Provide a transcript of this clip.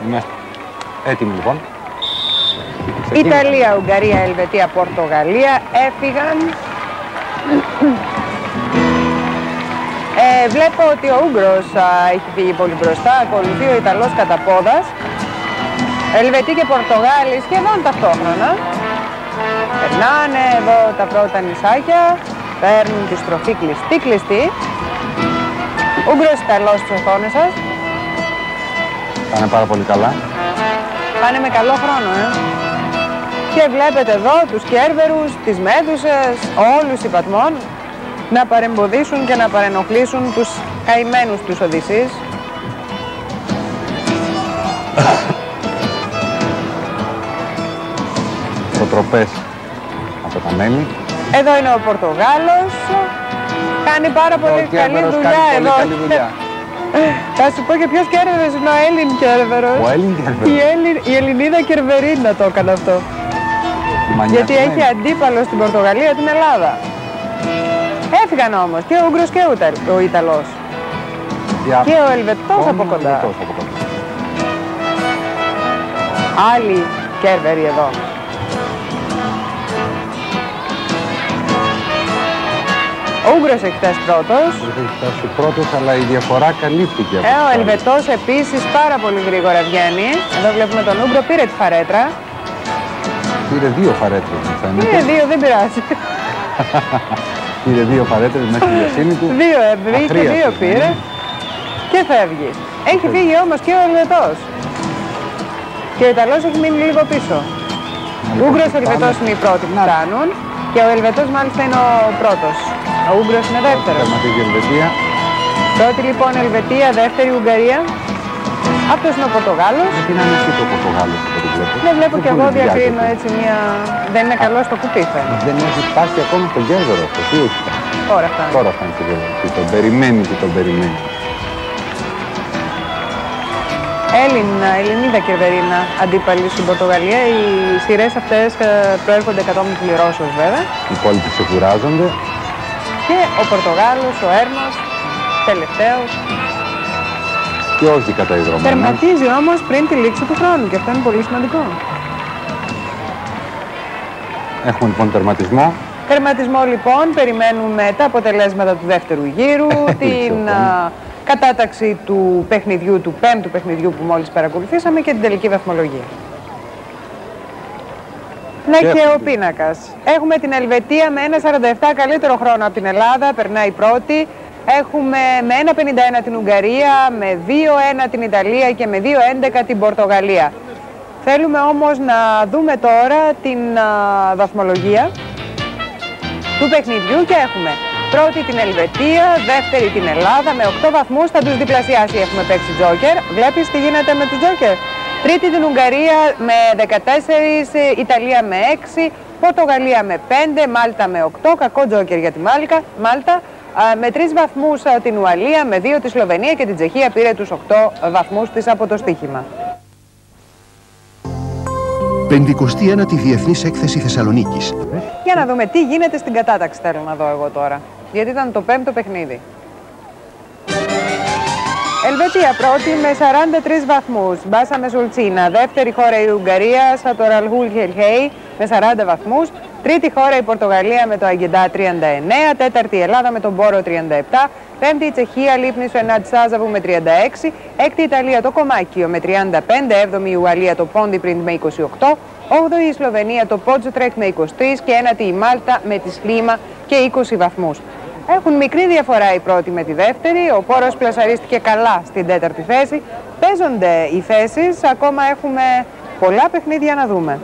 Είμαστε έτοιμοι λοιπόν. Ιταλία, Ουγγαρία, Ελβετία, Πορτογαλία έφυγαν. Βλέπω ότι ο Ούγγρος έχει φύγει πολύ μπροστά, ακολουθεί ο Ιταλός κατά πόδας. Ελβετοί και Πορτογάλοι σχεδόν ταυτόχρονα. Περνάνε εδώ τα πρώτα νησάκια, παίρνουν τη στροφή κλειστή. Ούγγρος, Ιταλός στις οθόνες σας. Πάνε πάρα πολύ καλά. Πάνε με καλό χρόνο, Και βλέπετε εδώ τους Κέρβερους, τις Μέδουσες, όλους οι Πατμών να παρεμποδίσουν και να παρενοχλήσουν τους καημένους τους Οδυσσείς. Προτροπές από τα μέλη. Εδώ είναι ο Πορτογάλος. Κάνει πάρα πολύ καλή δουλειά εδώ. Θα σου πω και ποιος Κέρβερος είναι ο Έλλην Κέρβερος. Ο Έλλην Κέρβερος. Η Ελληνίδα Κερβερίνα το έκανε αυτό. Γιατί έχει αντίπαλο στην Πορτογαλία την Ελλάδα. Έφυγαν όμως και ο Ούγγρος και ο Ιταλός. Και ο Ελβετός από κοντά. Άλλοι Κέρβεροι εδώ. Ο Ούγγρος έχει φτάσει πρώτος. Έχει φτάσει πρώτος, αλλά η διαφορά καλύφθηκε. Ο Ελβετός επίσης πάρα πολύ γρήγορα βγαίνει. Εδώ βλέπουμε τον Ούγγρο, πήρε τη φαρέτρα. Πήρε 2 φαρέτρες, μου φαίνεται. Πήρε 2, δεν πειράζει. Πήρε 2 φαρέτρες μέσα στη διασύνη του. 2 έβγηκε, 2 πήρε. Και φεύγει. Έχει φύγει όμως και ο Ελβετός. Και ο Ιταλός έχει μείνει λίγο πίσω. Ο Ούγγρος, ο Ελβετός είναι οι πρώτοι που φτάνουν. Και ο Ελβετός μάλιστα είναι ο πρώτος. Ο Ούγγρος είναι δεύτερος. Τερματίζει η Ελβετία. Πρώτη λοιπόν Ελβετία, δεύτερη Ουγγαρία. Αυτός είναι ο Πορτογάλος. Γιατί να είναι αυτό το Πορτογάλος που το βλέπω. Δεν βλέπω κι εγώ, διακρίνω έτσι μια... Δεν είναι καλό στο κουπί φαίνεται. Δεν έχει φτάσει ακόμα στον Κέρβερο αυτό. Τι έχει φτάσει. Τώρα φτάνει. Τώρα φτάνει στον Κέρβερο. Και τον περιμένει και τον περιμένει. Ελληνίδα Κερβερίνα αντίπαλη στην Πορτογαλία. Οι σειρές αυτές προέρχονται κατόπιν πληρώσεως βέβαια. Οι υπόλοιποι ξεκουράζονται. Και ο Πορτογάλος, ο Έρμος, τελευταίος. Και όχι καταϊδρωμένος. Τερματίζει όμως πριν τη λήξη του χρόνου και αυτό είναι πολύ σημαντικό. Έχουμε λοιπόν τερματισμό. Τερματισμό λοιπόν, περιμένουμε τα αποτελέσματα του δεύτερου γύρου, την κατάταξη του παιχνιδιού, του 5ου παιχνιδιού που μόλις παρακολουθήσαμε και την τελική βαθμολογία. Ναι, και ο πίνακας. Έχουμε την Ελβετία με 1,47 καλύτερο χρόνο από την Ελλάδα, περνάει πρώτη. Έχουμε με 1,51 την Ουγγαρία, με 2,1 την Ιταλία και με 2,11 την Πορτογαλία. Θέλουμε όμως να δούμε τώρα την βαθμολογία του παιχνιδιού και έχουμε πρώτη την Ελβετία, δεύτερη την Ελλάδα με 8 βαθμούς, θα τους διπλασιάσει, έχουμε παίξει τζόκερ. Βλέπεις τι γίνεται με τους τζόκερ. Τρίτη την Ουγγαρία με 14, Ιταλία με 6, Πορτογαλία με 5, Μάλτα με 8, κακό τζόκερ για τη Μάλτα. Με 3 βαθμούς την Ουαλία, με 2 τη Σλοβενία και την Τσεχία πήρε τους 8 βαθμούς της από το στοίχημα. 59η Διεθνής Έκθεση Θεσσαλονίκης. Για να δούμε τι γίνεται στην κατάταξη, θέλω να δω εγώ τώρα. Γιατί ήταν το 5ο παιχνίδι. Ελβετία πρώτη με 43 βαθμούς, Μπάσα Μεσουλτσίνα. Δεύτερη χώρα η Ουγγαρία, Σατοραλγούλ Χελχέι με 40 βαθμούς. Τρίτη χώρα η Πορτογαλία με το Αγγεντά 39. Τέταρτη η Ελλάδα με τον Μπόρο 37. Πέμπτη η Τσεχία, Λίπνης ο Ενάτ Σάζαβου με 36. Έκτη η Ιταλία το Κομάκιο με 35. Έβδομη η Ουαλία το Πόντι Πριν με 28. Όγδοη η Σλοβενία το Πότζοτρεκ με 23. Και ένατη η Μάλτα με τη Σλίμα και 20 βαθμούς. Έχουν μικρή διαφορά η πρώτη με τη δεύτερη. Ο Πόρος πλασαρίστηκε καλά στην τέταρτη θέση. Παίζονται οι θέσεις, ακόμα έχουμε πολλά παιχνίδια να δούμε.